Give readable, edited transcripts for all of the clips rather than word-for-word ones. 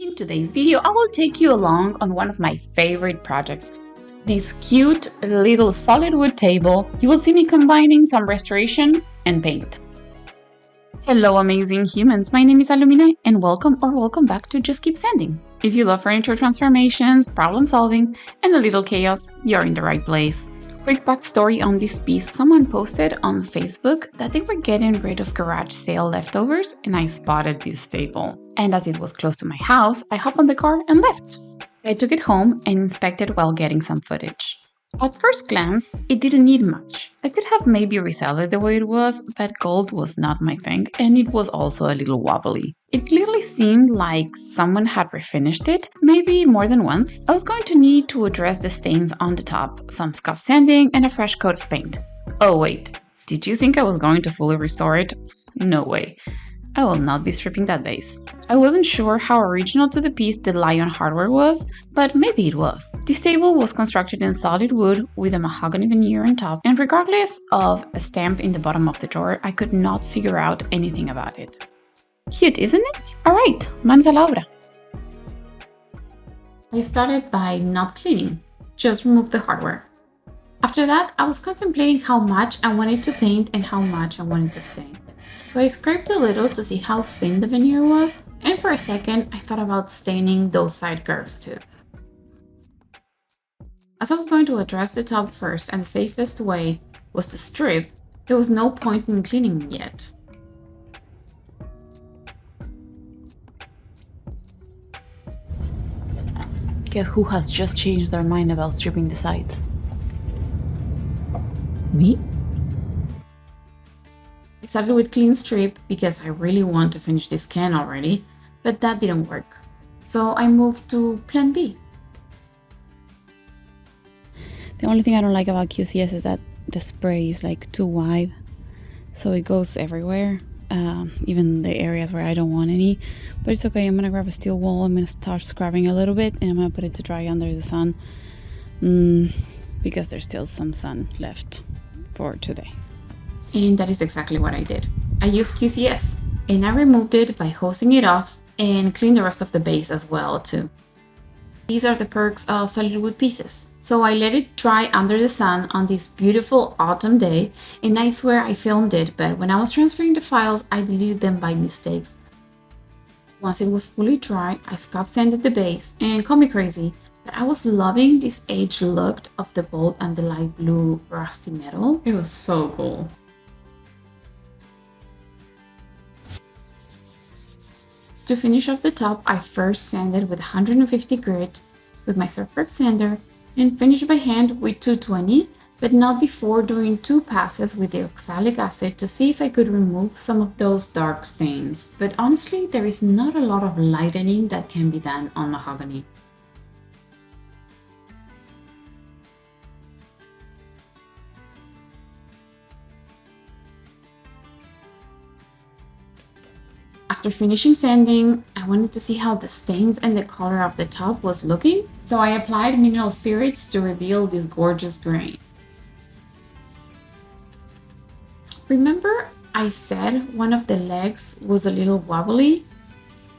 In today's video, I will take you along on one of my favorite projects. This cute little solid wood table. You will see me combining some restoration and paint. Hello amazing humans, my name is Alumina and welcome back to Just Keep Sanding. If you love furniture transformations, problem solving, and a little chaos, you're in the right place. Quick backstory on this piece: someone posted on Facebook that they were getting rid of garage sale leftovers and I spotted this table. And as it was close to my house, I hopped on the car and left. I took it home and inspected while getting some footage. At first glance, it didn't need much. I could have maybe resell it the way it was, but gold was not my thing and it was also a little wobbly. It clearly seemed like someone had refinished it, maybe more than once. I was going to need to address the stains on the top, some scuff sanding, and a fresh coat of paint. Oh wait, did you think I was going to fully restore it? No way. I will not be stripping that base. I wasn't sure how original to the piece the lion hardware was, but maybe it was. This table was constructed in solid wood with a mahogany veneer on top, and regardless of a stamp in the bottom of the drawer, I could not figure out anything about it. Cute, isn't it? Alright, manos a la obra. I started by not cleaning, just removed the hardware. After that, I was contemplating how much I wanted to paint and how much I wanted to stain. So I scraped a little to see how thin the veneer was, and for a second I thought about staining those side curves too. As I was going to address the top first and the safest way was to strip, there was no point in cleaning yet. Guess who has just changed their mind about stripping the sides? Me? I started with clean strip because I really want to finish this can already, but that didn't work. So I moved to plan B. The only thing I don't like about QCS is that the spray is like too wide, so it goes everywhere, even the areas where I don't want any. But it's okay, I'm gonna grab a steel wool, I'm gonna start scrubbing a little bit, and I'm gonna put it to dry under the sun, because there's still some sun left for today. And that is exactly what I did. I used QCS and I removed it by hosing it off and cleaned the rest of the base as well too. These are the perks of solid wood pieces. So I let it dry under the sun on this beautiful autumn day, and I swear I filmed it, but when I was transferring the files, I deleted them by mistakes. Once it was fully dry, I scuff sanded the base, and call me crazy, but I was loving this aged look of the gold and the light blue rusty metal. It was so cool. To finish off the top, I first sanded with 150 grit with my surf sander and finished by hand with 220, but not before doing 2 passes with the oxalic acid to see if I could remove some of those dark stains. But honestly, there is not a lot of lightening that can be done on mahogany. After finishing sanding, I wanted to see how the stains and the color of the top was looking, so I applied mineral spirits to reveal this gorgeous grain. Remember I said one of the legs was a little wobbly?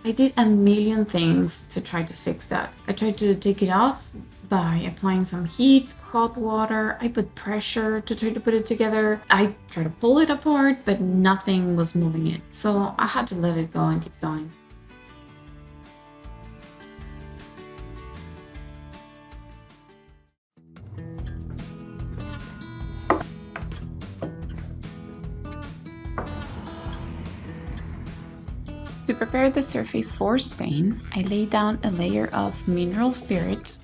I did a million things to try to fix that. I tried to take it off by applying some heat, hot water. I put pressure to try to put it together. I tried to pull it apart, but nothing was moving it. So I had to let it go and keep going. To prepare the surface for stain, I laid down a layer of mineral spirits,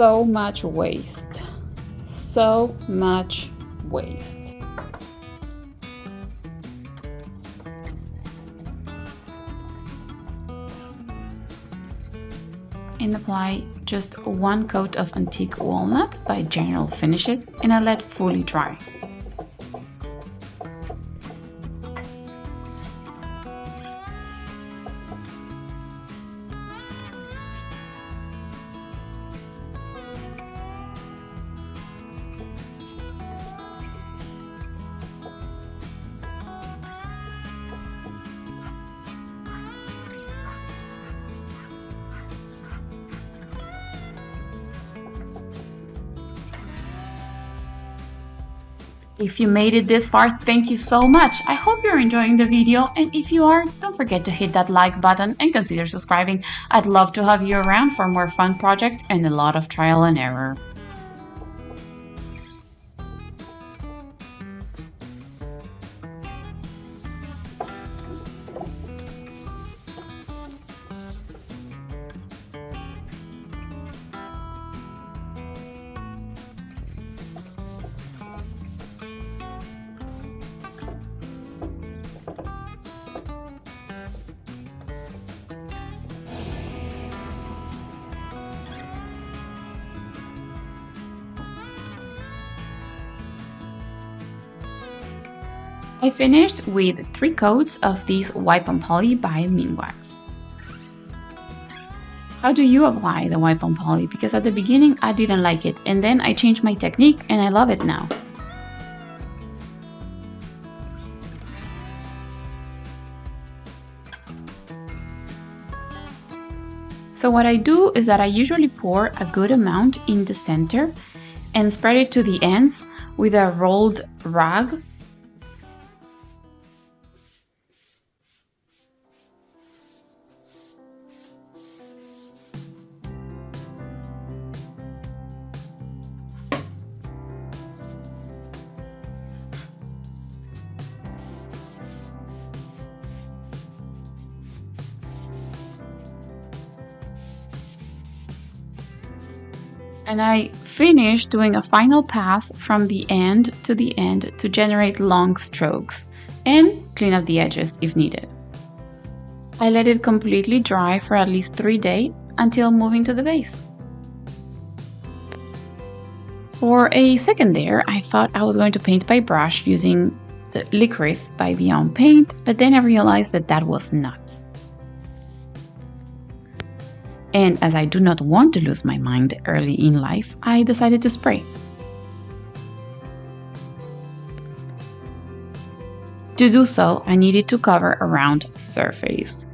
so much waste. So much waste. and apply just one coat of antique walnut by General Finish It, and I let fully dry. If you made it this far, thank you so much. I hope you're enjoying the video, and if you are, don't forget to hit that like button and consider subscribing. I'd love to have you around for more fun projects and a lot of trial and error. I finished with 3 coats of these Wipe on Poly by Minwax. How do you apply the Wipe on Poly? Because at the beginning I didn't like it, and then I changed my technique and I love it now. So what I do is that I usually pour a good amount in the center and spread it to the ends with a rolled rag. And I finish doing a final pass from the end to generate long strokes and clean up the edges if needed. I let it completely dry for at least 3 days until moving to the base. For a second there, I thought I was going to paint by brush using the Licorice by Beyond Paint, but then I realized that that was nuts. And as I do not want to lose my mind early in life, I decided to spray. To do so, I needed to cover a round surface.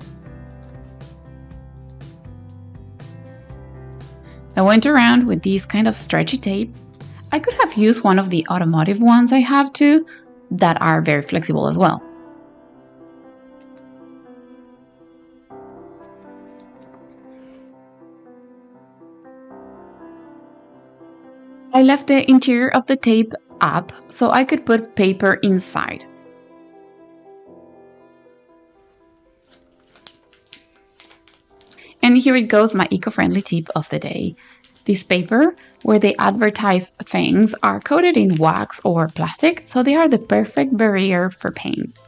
I went around with these kind of stretchy tape. I could have used one of the automotive ones I have too, that are very flexible as well. I left the interior of the tape up so I could put paper inside. And here it goes, my eco-friendly tip of the day. This paper, where they advertise things, are coated in wax or plastic, so they are the perfect barrier for paint.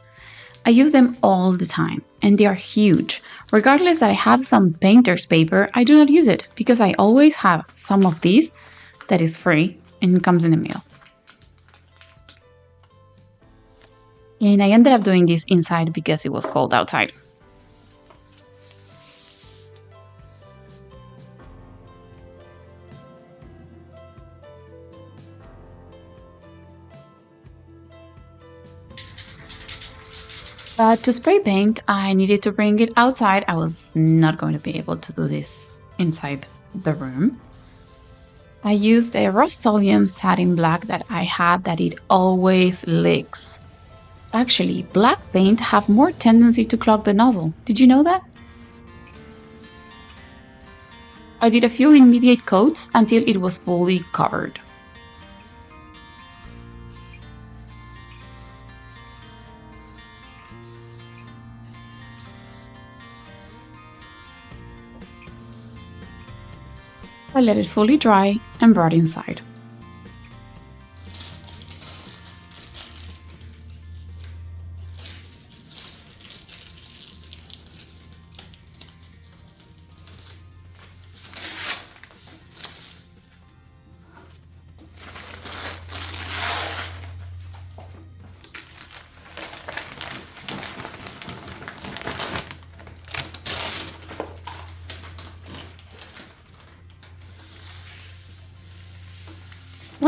I use them all the time, and they are huge. Regardless that I have some painter's paper, I do not use it, because I always have some of these that is free and comes in the mail. And I ended up doing this inside because it was cold outside. But to spray paint, I needed to bring it outside. I was not going to be able to do this inside the room. I used a Rust-Oleum satin black that I had that it always leaks. Actually, black paint have more tendency to clog the nozzle. Did you know that? I did a few immediate coats until it was fully covered. I let it fully dry and brought inside.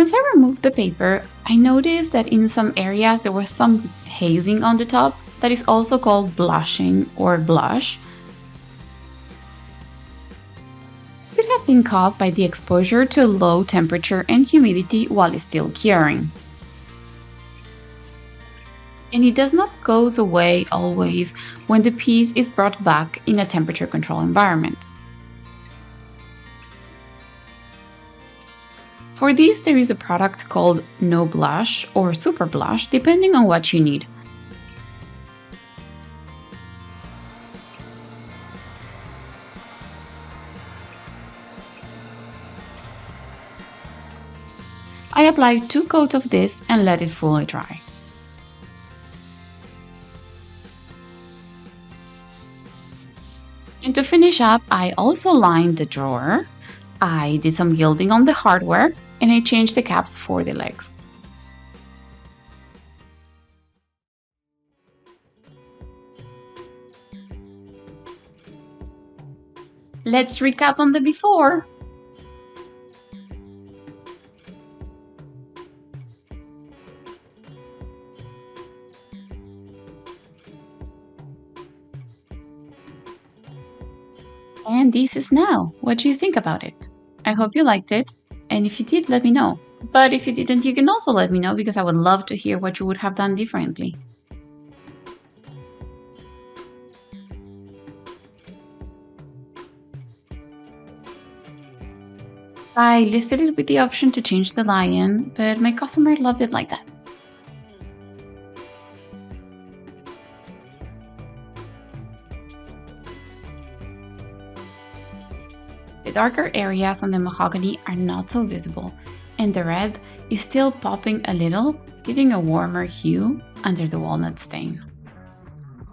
Once I removed the paper, I noticed that in some areas there was some hazing on the top that is also called blushing or blush. It could have been caused by the exposure to low temperature and humidity while it's still curing. And it does not go away always when the piece is brought back in a temperature control environment. For this, there is a product called No Blush or Super Blush, depending on what you need. I applied 2 coats of this and let it fully dry. And to finish up, I also lined the drawer. I did some gilding on the hardware and I changed the caps for the legs. Let's recap on the before. And this is now. What do you think about it? I hope you liked it, and if you did, let me know. But if you didn't, you can also let me know because I would love to hear what you would have done differently. I listed it with the option to change the lion, but my customer loved it like that. The darker areas on the mahogany are not so visible, and the red is still popping a little, giving a warmer hue under the walnut stain.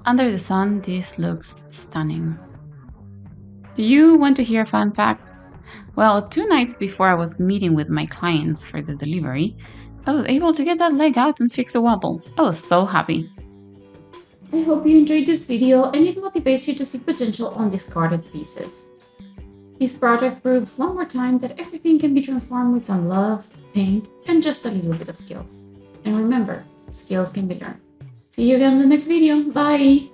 Under the sun, this looks stunning. Do you want to hear a fun fact? Well, 2 nights before I was meeting with my clients for the delivery, I was able to get that leg out and fix a wobble. I was so happy. I hope you enjoyed this video and it motivates you to see potential on discarded pieces. This project proves one more time that everything can be transformed with some love, paint, and just a little bit of skills. And remember, skills can be learned. See you again in the next video. Bye!